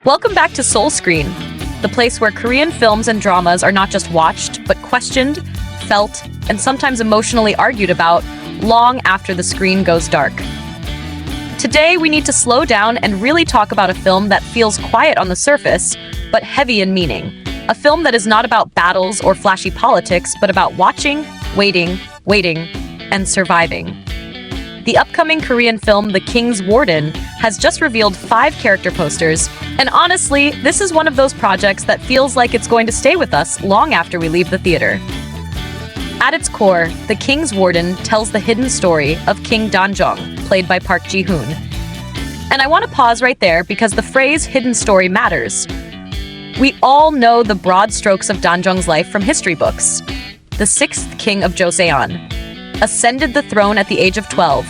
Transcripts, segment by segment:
Welcome back to Soul Screen, the place where Korean films and dramas are not just watched, but questioned, felt, and sometimes emotionally argued about long after the screen goes dark. Today, we need to slow down and really talk about a film that feels quiet on the surface, but heavy in meaning. A film that is not about battles or flashy politics, but about watching, waiting, and surviving. The upcoming Korean film, The King's Warden, has just revealed 5 character posters, and honestly, this is one of those projects that feels like it's going to stay with us long after we leave the theater. At its core, The King's Warden tells the hidden story of King Danjong, played by Ji Hoon. And I want to pause right there because the phrase hidden story matters. We all know the broad strokes of Danjong's life from history books. The 6th king of Joseon ascended the throne at the age of 12,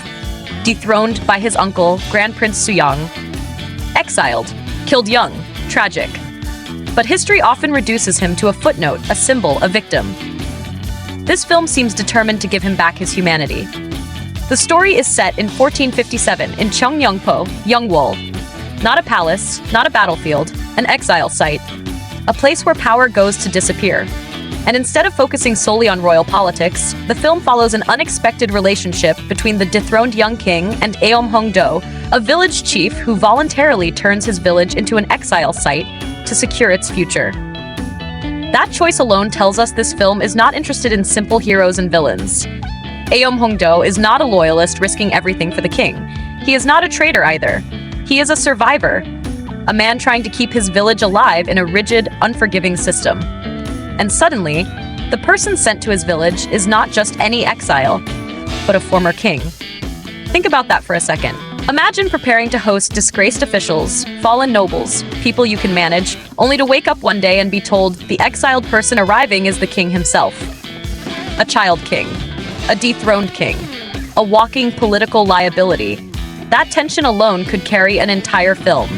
dethroned by his uncle, Grand Prince Suyang, exiled, killed young, tragic. But history often reduces him to a footnote, a symbol, a victim. This film seems determined to give him back his humanity. The story is set in 1457 in Cheongnyongpo, Yeongwol. Not a palace, not a battlefield, an exile site, a place where power goes to disappear. And instead of focusing solely on royal politics, the film follows an unexpected relationship between the dethroned young king and Hong-do, a village chief who voluntarily turns his village into an exile site to secure its future. That choice alone tells us this film is not interested in simple heroes and villains. Hong-do is not a loyalist risking everything for the king. He is not a traitor either. He is a survivor, a man trying to keep his village alive in a rigid, unforgiving system. And suddenly, the person sent to his village is not just any exile, but a former king. Think about that for a second. Imagine preparing to host disgraced officials, fallen nobles, people you can manage, only to wake up one day and be told the exiled person arriving is the king himself. A child king, a dethroned king, a walking political liability. That tension alone could carry an entire film.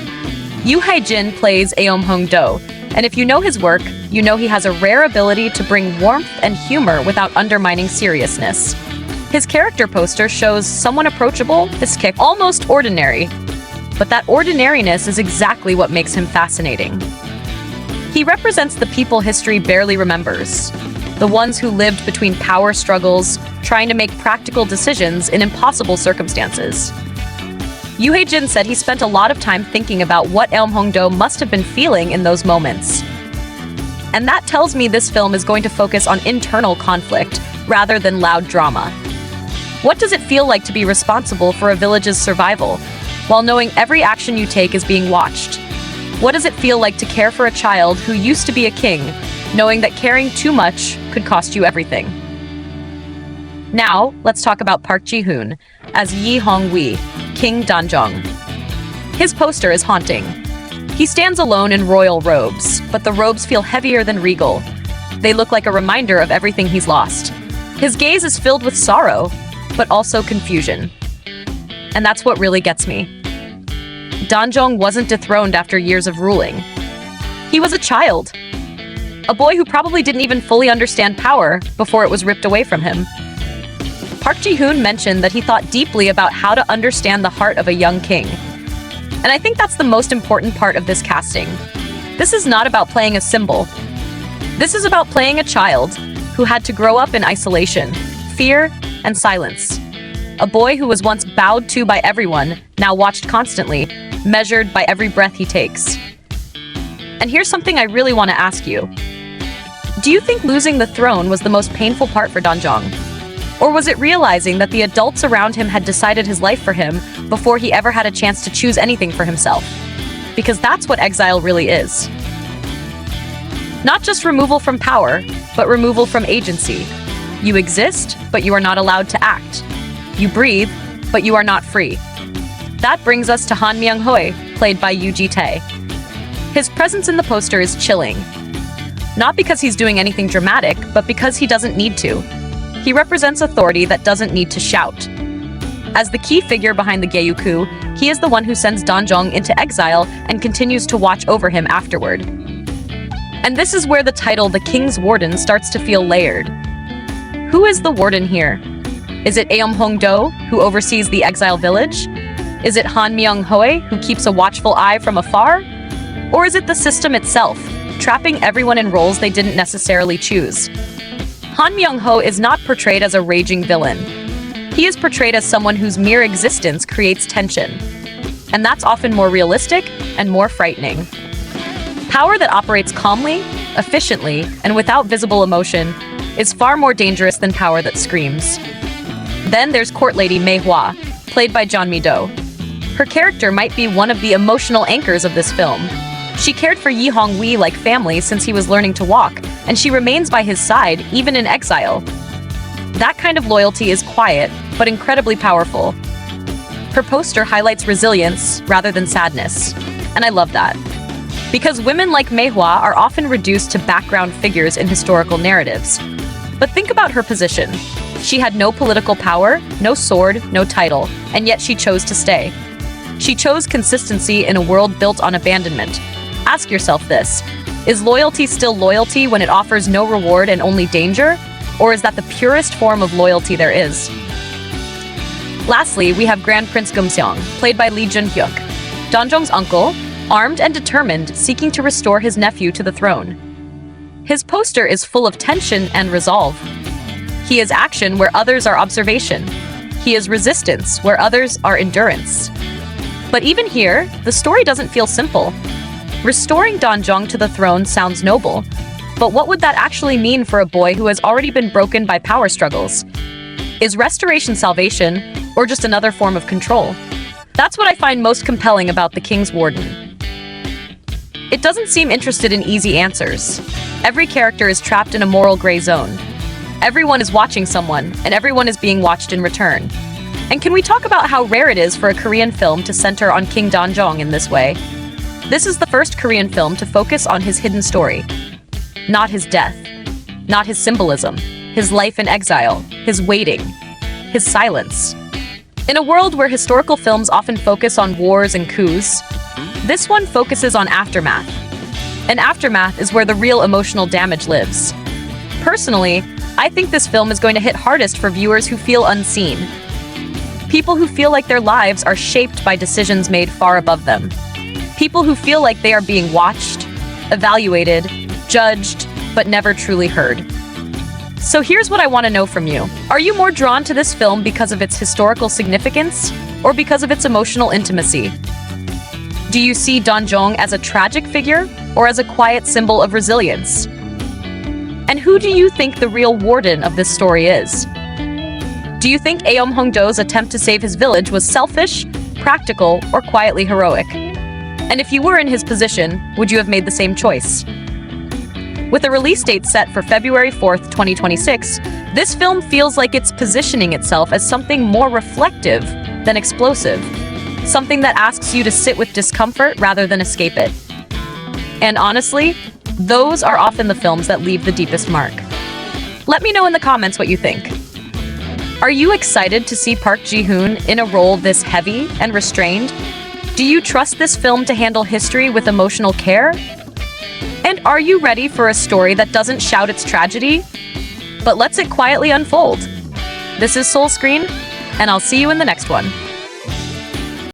Yoo Hae-jin plays Hong-do, and if you know his work, you know he has a rare ability to bring warmth and humor without undermining seriousness. His character poster shows someone approachable, kick almost ordinary. But that ordinariness is exactly what makes him fascinating. He represents the people history barely remembers. The ones who lived between power struggles, trying to make practical decisions in impossible circumstances. Yoo Hae-jin said he spent a lot of time thinking about what Hong-do must have been feeling in those moments. And that tells me this film is going to focus on internal conflict rather than loud drama. What does it feel like to be responsible for a village's survival, while knowing every action you take is being watched? What does it feel like to care for a child who used to be a king, knowing that caring too much could cost you everything? Now, let's talk about Ji Hoon as Yi Hong-wee, King Danjong. His poster is haunting. He stands alone in royal robes, but the robes feel heavier than regal. They look like a reminder of everything he's lost. His gaze is filled with sorrow, but also confusion. And that's what really gets me. Danjong wasn't dethroned after years of ruling. He was a child. A boy who probably didn't even fully understand power before it was ripped away from him. Ji Hoon mentioned that he thought deeply about how to understand the heart of a young king. And I think that's the most important part of this casting. This is not about playing a symbol. This is about playing a child who had to grow up in isolation, fear, and silence. A boy who was once bowed to by everyone, now watched constantly, measured by every breath he takes. And here's something I really want to ask you. Do you think losing the throne was the most painful part for Danjong? Or was it realizing that the adults around him had decided his life for him before he ever had a chance to choose anything for himself? Because that's what exile really is. Not just removal from power, but removal from agency. You exist, but you are not allowed to act. You breathe, but you are not free. That brings us to Han Myung-hoi, played by Yoo Ji-tae. His presence in the poster is chilling. Not because he's doing anything dramatic, but because he doesn't need to. He represents authority that doesn't need to shout. As the key figure behind the Gyeyu coup, he is the one who sends Danjong into exile and continues to watch over him afterward. And this is where the title The King's Warden starts to feel layered. Who is the warden here? Is it Hong-do, who oversees the exile village? Is it Han Myung-hoi, who keeps a watchful eye from afar? Or is it the system itself, trapping everyone in roles they didn't necessarily choose? Han Myung-ho is not portrayed as a raging villain. He is portrayed as someone whose mere existence creates tension. And that's often more realistic and more frightening. Power that operates calmly, efficiently, and without visible emotion is far more dangerous than power that screams. Then there's Court Lady Mei Hua, played by Jeon Mi-do. Her character might be one of the emotional anchors of this film. She cared for Yi Hong-wee like family since he was learning to walk, and she remains by his side even in exile. That kind of loyalty is quiet, but incredibly powerful. Her poster highlights resilience rather than sadness, and I love that. Because women like Mei Hua are often reduced to background figures in historical narratives. But think about her position. She had no political power, no sword, no title, and yet she chose to stay. She chose consistency in a world built on abandonment. Ask yourself this: is loyalty still loyalty when it offers no reward and only danger? Or is that the purest form of loyalty there is? Lastly, we have Grand Prince Gumseong, played by Lee Jun-hyuk, Danjong's uncle, armed and determined, seeking to restore his nephew to the throne. His poster is full of tension and resolve. He is action where others are observation. He is resistance where others are endurance. But even here, the story doesn't feel simple. Restoring Danjong to the throne sounds noble, but what would that actually mean for a boy who has already been broken by power struggles? Is restoration salvation, or just another form of control? That's what I find most compelling about the King's Warden. It doesn't seem interested in easy answers. Every character is trapped in a moral gray zone. Everyone is watching someone, and everyone is being watched in return. And can we talk about how rare it is for a Korean film to center on King Danjong in this way? This is the first Korean film to focus on his hidden story. Not his death, not his symbolism, his life in exile, his waiting, his silence. In a world where historical films often focus on wars and coups, this one focuses on aftermath. And aftermath is where the real emotional damage lives. Personally, I think this film is going to hit hardest for viewers who feel unseen. People who feel like their lives are shaped by decisions made far above them. People who feel like they are being watched, evaluated, judged, but never truly heard. So here's what I want to know from you. Are you more drawn to this film because of its historical significance, or because of its emotional intimacy? Do you see Danjong as a tragic figure, or as a quiet symbol of resilience? And who do you think the real warden of this story is? Do you think Aom Hong-do's attempt to save his village was selfish, practical, or quietly heroic? And if you were in his position, would you have made the same choice? With a release date set for February 4th, 2026, this film feels like it's positioning itself as something more reflective than explosive. Something that asks you to sit with discomfort rather than escape it. And honestly, those are often the films that leave the deepest mark. Let me know in the comments what you think. Are you excited to see Park Ji Hoon in a role this heavy and restrained? Do you trust this film to handle history with emotional care? And are you ready for a story that doesn't shout its tragedy, but lets it quietly unfold? This is Soul Screen, and I'll see you in the next one.